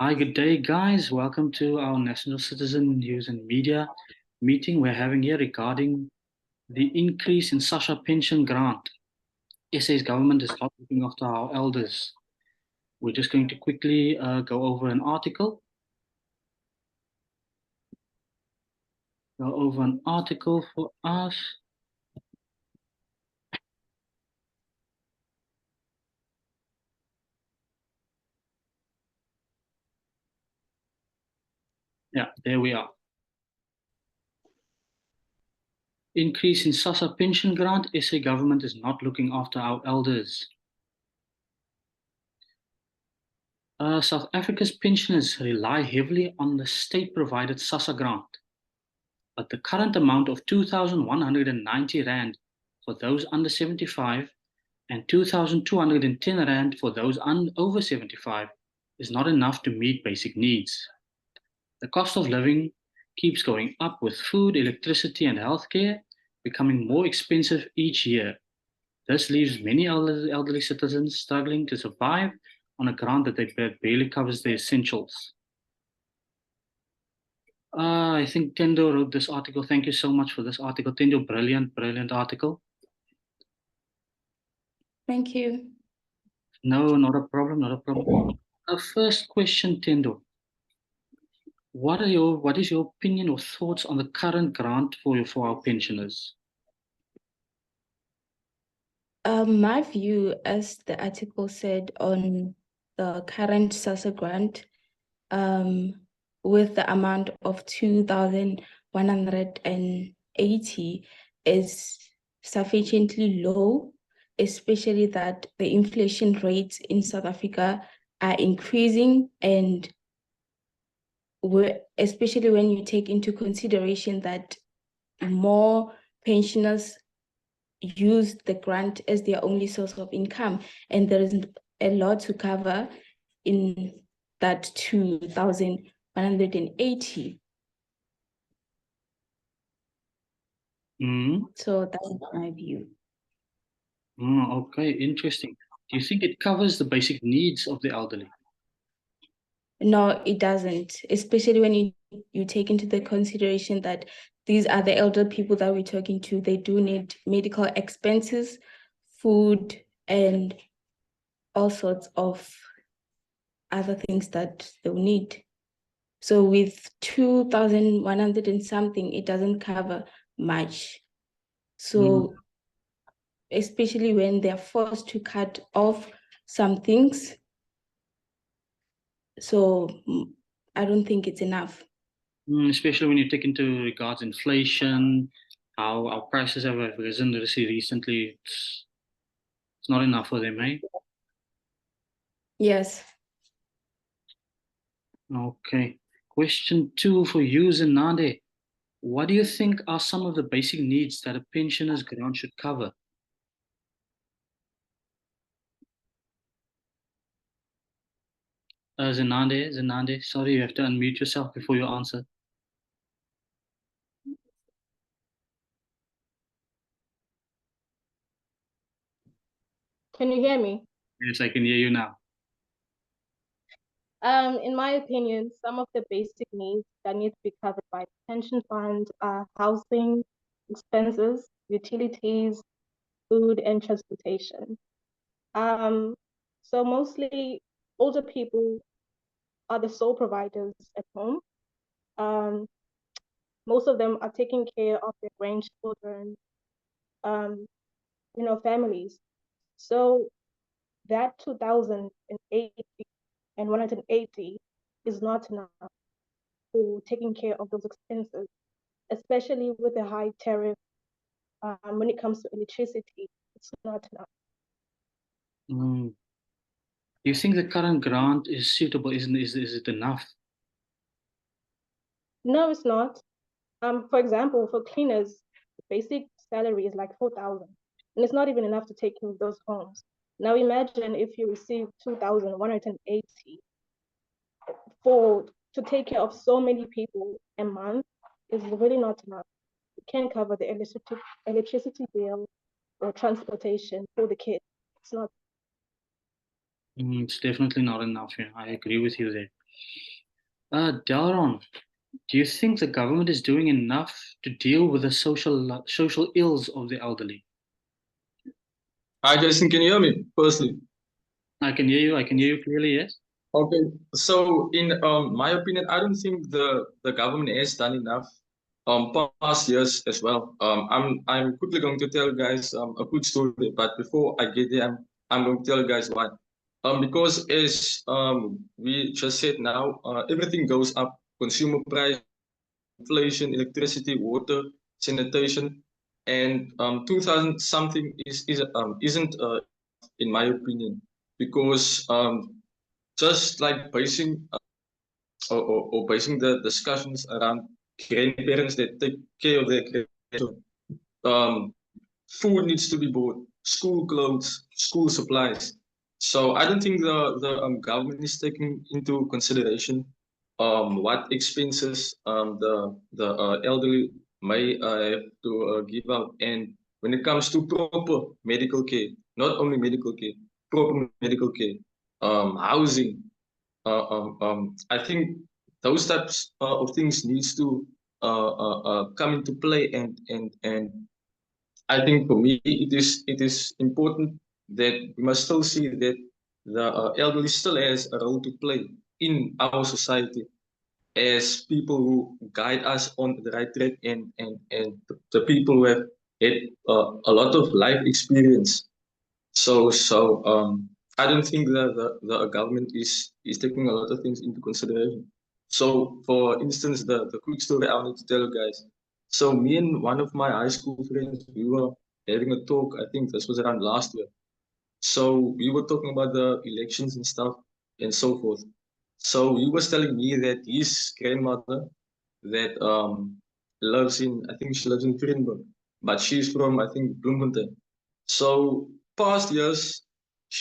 Hi, good day, guys. Welcome to our National Citizen News and Media meeting we're having here regarding the increase in SASSA pension grant. SA's government is not looking after our elders. We're just going to quickly go over an article. Go over an article for us. Yeah, there we are. Increase in SASSA pension grant. SA government is not looking after our elders. South Africa's pensioners rely heavily on the state-provided SASSA grant, but the current amount of 2,190 Rand for those under 75 and 2,210 Rand for those over 75 is not enough to meet basic needs. The cost of living keeps going up with food, electricity, and healthcare becoming more expensive each year. This leaves many elderly citizens struggling to survive on a grant that barely covers the essentials. I think Tendo wrote this article. Thank you so much for this article. Tendo, brilliant article. Thank you. No, not a problem, not a problem. First question, Tendo. What is your opinion or thoughts on the current grant for our pensioners? My view, as the article said, on the current SASSA grant, with the amount of 2,180 is sufficiently low, especially that the inflation rates in South Africa are increasing, and especially when you take into consideration that more pensioners use the grant as their only source of income, and there isn't a lot to cover in that 2,180. So that's my view. Okay, interesting. Do you think it covers the basic needs of the elderly? No, it doesn't, especially when you take into the consideration that these are the elder people that we're talking to. They do need medical expenses, food, and all sorts of other things that they'll need. So with 2,100 and something, it doesn't cover much. So especially when they're forced to cut off some things. So I don't think it's enough. Especially when you take into regards inflation, how our prices have risen recently. It's not enough for them, eh? Yes. Okay. Question 2 for you, Zenade. What do you think are some of the basic needs that a pensioner's grant should cover? Zenade, sorry, you have to unmute yourself before you answer. Can you hear me? Yes, I can hear you now. In my opinion, some of the basic needs that need to be covered by pension fund are housing, expenses, utilities, food, and transportation. So mostly older people are the sole providers at home. Most of them are taking care of their grandchildren, families. So that 2,080 and 180 is not enough for taking care of those expenses, especially with the high tariff when it comes to electricity. It's not enough. Do you think the current grant is suitable? Is it enough? No, it's not. For example, for cleaners, the basic salary is like 4,000, and it's not even enough to take care of those homes. Now imagine if you receive 2,180 to take care of so many people a month is really not enough. You can't cover the electricity bill or transportation for the kids. It's not. It's definitely not enough. Yeah, I agree with you there. Delron, do you think the government is doing enough to deal with the social ills of the elderly? Hi, Jason, can you hear me? Firstly. I can hear you. I can hear you clearly, yes? Okay, so in my opinion, I don't think the government has done enough past years as well. I'm quickly going to tell you guys a good story, but before I get there, I'm going to tell you guys why. Because as we just said now, everything goes up: consumer price, inflation, electricity, water, sanitation, and 2000 something isn't in my opinion, because just like basing or basing the discussions around grandparents that take care of their grandchildren. Food needs to be bought, school clothes, school supplies. So I don't think the government is taking into consideration what expenses the elderly may have to give out. And when it comes to proper medical care, not only medical care, proper medical care, housing, I think those types of things needs to come into play, and I think for me it is important that we must still see that the elderly still has a role to play in our society as people who guide us on the right track, and the people who have had a lot of life experience. So I don't think that the government is taking a lot of things into consideration. So for instance, the quick story I wanted to tell you guys. So me and one of my high school friends, we were having a talk. I think this was around last year. So we were talking about the elections and stuff and so forth. So he was telling me that his grandmother that lives in, I think she lives in Vredenburg, but she's from, I think, Bloemfontein. So past years,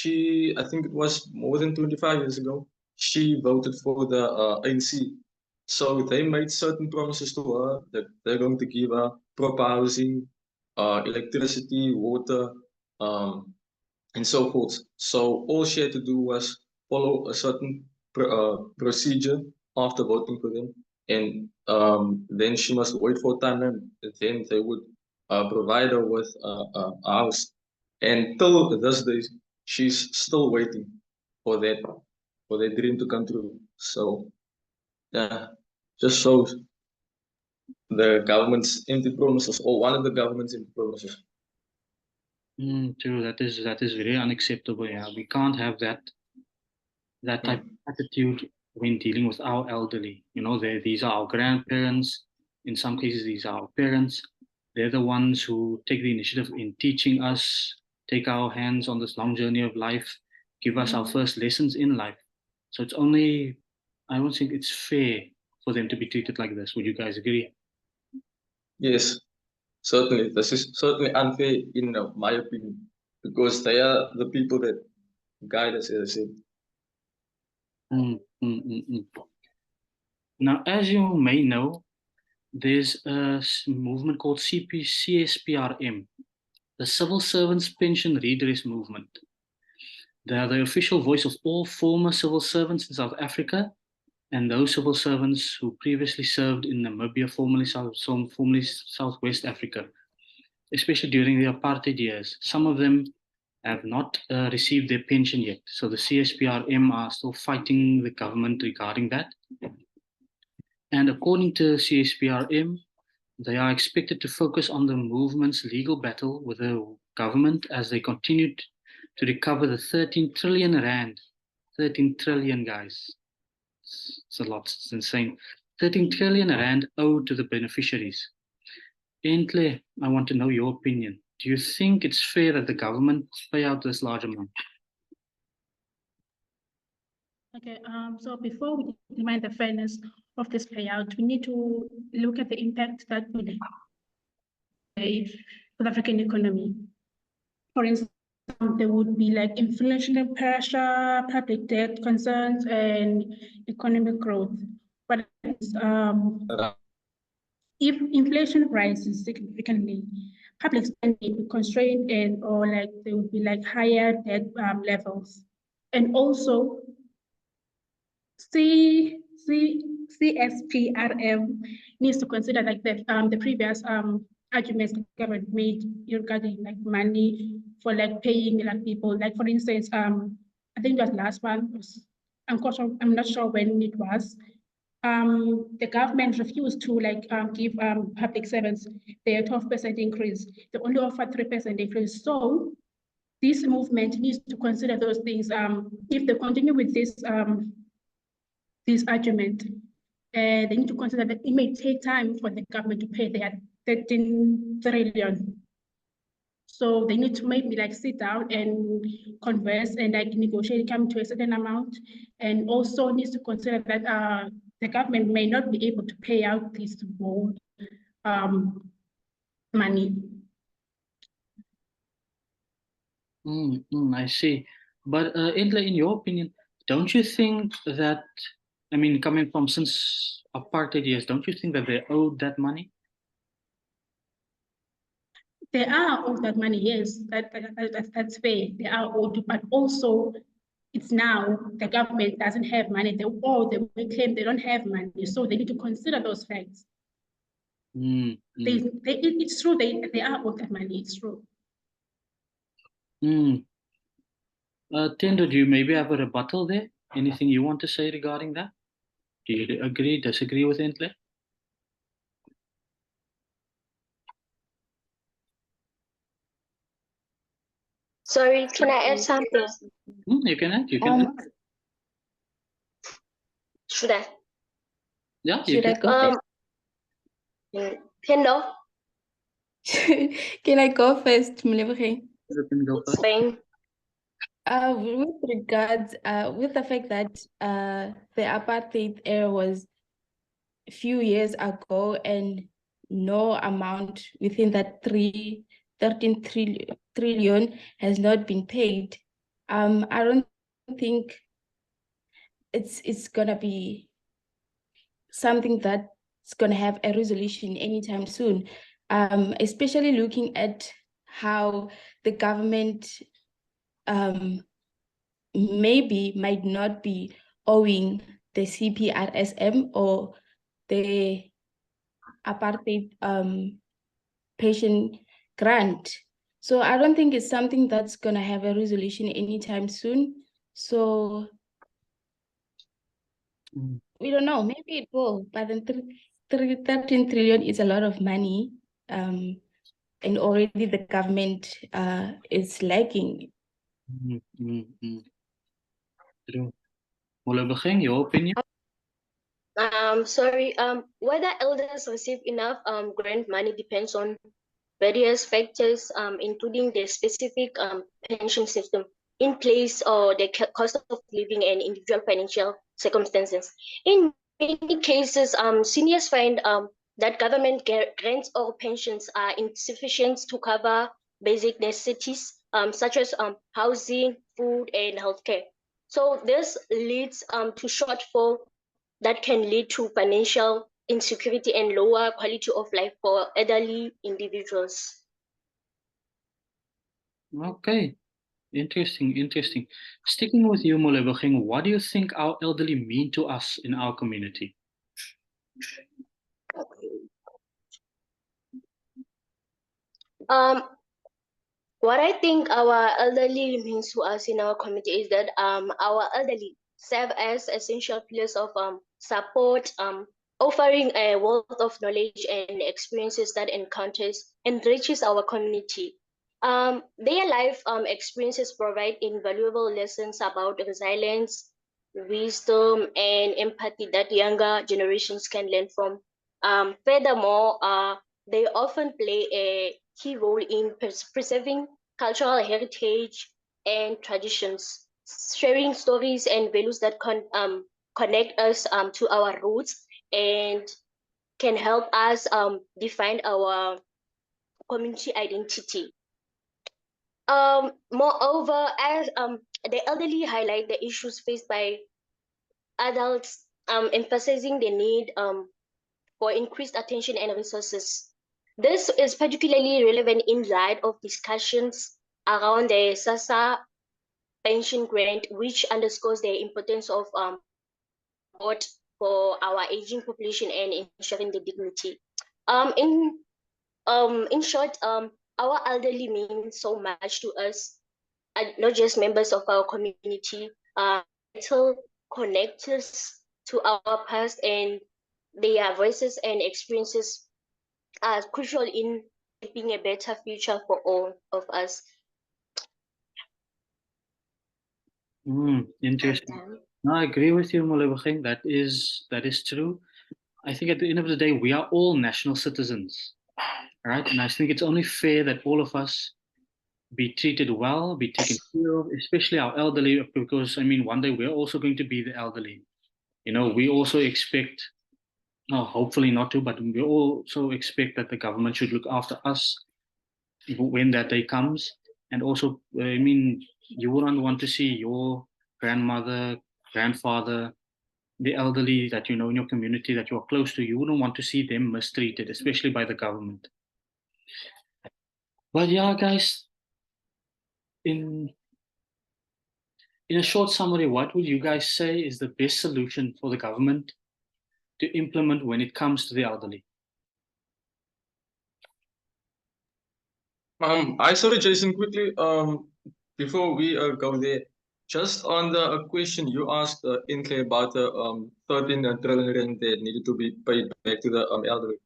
I think it was more than 25 years ago, she voted for the ANC. So they made certain promises to her that they're going to give her proper housing, electricity, water, um, and so forth. So all she had to do was follow a certain procedure after voting for them, and then she must wait for time, and then they would provide her with a house. And till this day, she's still waiting for that dream to come true. So yeah, just shows the government's empty promises, or one of the government's empty promises. True. That is very unacceptable. Yeah, we can't have that type of attitude when dealing with our elderly. You know, these are our grandparents. In some cases, these are our parents. They're the ones who take the initiative in teaching us, take our hands on this long journey of life, give us our first lessons in life. So it's only, I don't think it's fair for them to be treated like this. Would you guys agree? Yes, certainly. This is certainly unfair in my opinion, because they are the people that guide us, as I said. Mm, mm, mm, mm. Now, as you may know, there's a movement called CSPRM, the Civil Servants Pension Redress Movement. They are the official voice of all former civil servants in South Africa and those civil servants who previously served in Namibia, formerly Southwest Africa, especially during the apartheid years. Some of them have not received their pension yet. So the CSPRM are still fighting the government regarding that. And according to CSPRM, they are expected to focus on the movement's legal battle with the government as they continue to recover the 13 trillion rand. 13 trillion, guys. It's a lot. It's insane. 13 trillion rand owed to the beneficiaries. Entle, I want to know your opinion. Do you think it's fair that the government pay out this large amount? Okay, so before we determine the fairness of this payout, we need to look at the impact that would have for the African economy. For instance, there would be like inflationary pressure, public debt concerns, and economic growth. But if inflation rises significantly, public spending will be constrained, and or like there would be like higher debt levels, and also CSPRM needs to consider like the previous arguments the government made regarding like money for like paying like people. Like for instance, I think that last one was I'm not sure when it was. The government refused to like give public servants their 12% increase. They only offered 3% increase. So this movement needs to consider those things. If they continue with this argument, they need to consider that it may take time for the government to pay their 13 trillion. So they need to maybe like sit down and converse and like negotiate, come to a certain amount, and also needs to consider that the government may not be able to pay out this whole money. I see. But Indle, in your opinion, don't you think that, I mean, coming from since apartheid years, don't you think that they owed that money? They are owed that money, yes, that's fair. They are owed, but also it's now the government doesn't have money. They claim they don't have money, so they need to consider those facts. It's true they are owed that money. It's true. Tinder, do you maybe have a rebuttal there? Anything you want to say regarding that? Do you agree, disagree with Indle? Sorry, can I add something? You can add. You can add. Should I? Yeah, you Should I can. go first? Hello. Can I go first, Mlebogeng? You can go first. Spain. With regards, with the fact that the apartheid era was a few years ago and no amount within that 13 trillion has not been paid, I don't think it's gonna be something that's gonna have a resolution anytime soon. Especially looking at how the government maybe might not be owing the CPRSM or the apartheid pension grant. So I don't think it's something that's gonna have a resolution anytime soon. So we don't know, maybe it will, but then 13 trillion is a lot of money. And already the government is lacking. True. Mlebogeng, your opinion? Sorry. Whether elders receive enough grant money depends on various factors, including the specific pension system in place or the cost of living and individual financial circumstances. In many cases, seniors find that government grants or pensions are insufficient to cover basic necessities such as housing, food, and healthcare. So this leads to shortfall that can lead to financial insecurity and lower quality of life for elderly individuals. Okay. Interesting. Sticking with you, Mlebogeng, what do you think our elderly mean to us in our community? What I think our elderly means to us in our community is that our elderly serve as essential pillars of support, offering a wealth of knowledge and experiences that enriches our community. Their life experiences provide invaluable lessons about resilience, wisdom, and empathy that younger generations can learn from. Furthermore, they often play a key role in preserving cultural heritage and traditions, sharing stories and values that connect us to our roots and can help us define our community identity. Moreover, as the elderly highlight the issues faced by adults, emphasizing the need for increased attention and resources. This is particularly relevant in light of discussions around the SASSA pension grant, which underscores the importance of support for our aging population and ensuring the dignity. In short, our elderly mean so much to us, not just members of our community, vital connectors to our past, and their voices and experiences are crucial in shaping a better future for all of us. Interesting. No, I agree with you, Molebogeng. That is true. I think at the end of the day, we are all national citizens, right? And I think it's only fair that all of us be treated well, be taken care of, especially our elderly, because I mean, one day we're also going to be the elderly. You know, we also expect, no, hopefully not to, but we also expect that the government should look after us when that day comes. And also, I mean, you wouldn't want to see your grandmother, grandfather, the elderly that you know in your community that you are close to, you wouldn't want to see them mistreated, especially by the government. But yeah, guys, in a short summary, what would you guys say is the best solution for the government to implement when it comes to the elderly? Sorry, Jason, quickly, before we go there, just on the question you asked, Inke, about the 13 trillion rand that needed to be paid back to the elderly.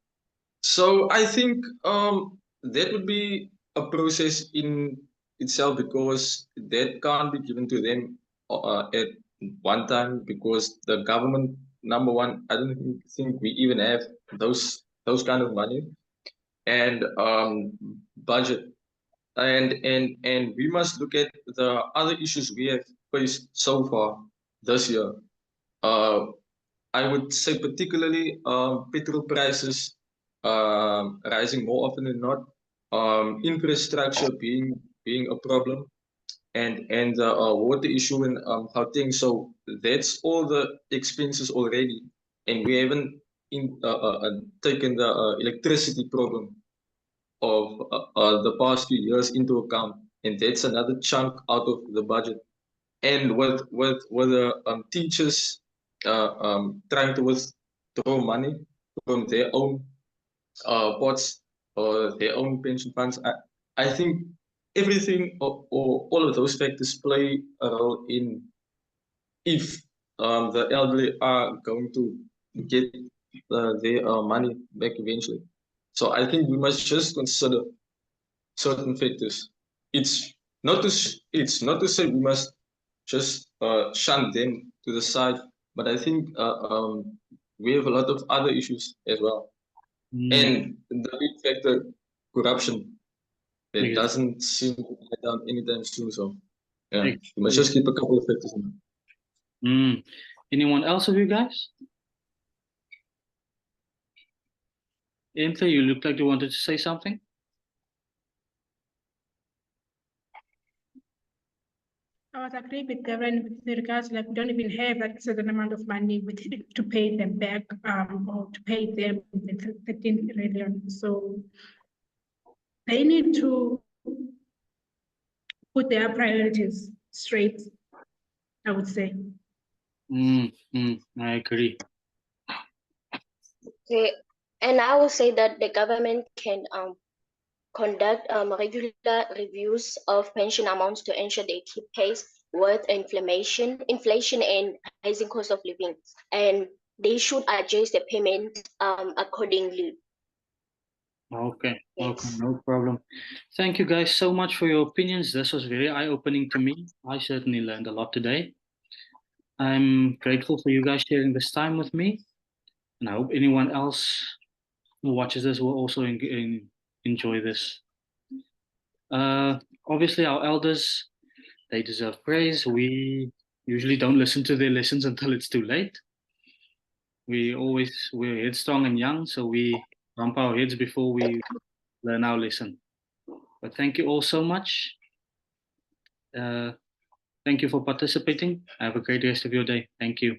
So I think that would be a process in itself, because that can't be given to them at one time, because the government, number one, I don't think we even have those kind of money and budget. And we must look at the other issues we have faced so far this year. I would say particularly petrol prices rising more often than not, infrastructure being a problem, and the water issue in Gauteng. So that's all the expenses already, and we haven't taken the electricity problem of the past few years into account, and that's another chunk out of the budget. And with the teachers trying to withdraw money from their own pots or their own pension funds, I think everything or all of those factors play a role in if the elderly are going to get their money back eventually. So I think we must just consider certain factors. It's it's not to say we must just shun them to the side, but I think we have a lot of other issues as well. And the big factor, corruption, it doesn't seem to die down anytime soon. So yeah, we must just keep a couple of factors in mind. Anyone else of you guys? Inke, you look like you wanted to say something. I was agreeing with Gavin with regards, like we don't even have that certain amount of money to pay them back, or to pay them the 13 trillion. So they need to put their priorities straight, I would say. I agree. Okay, and I will say that the government can conduct regular reviews of pension amounts to ensure they keep pace with inflation and rising cost of living, and they should adjust the payment accordingly. Okay, Yes. okay, no problem. Thank you guys so much for your opinions. This was very eye-opening to me. I certainly learned a lot today. I'm grateful for you guys sharing this time with me, and I hope anyone else who watches this will also enjoy this. Obviously, our elders, they deserve praise. We usually don't listen to their lessons until it's too late. We're headstrong and young, so we bump our heads before we learn our lesson. But thank you all so much. Thank you for participating. Have a great rest of your day. Thank you.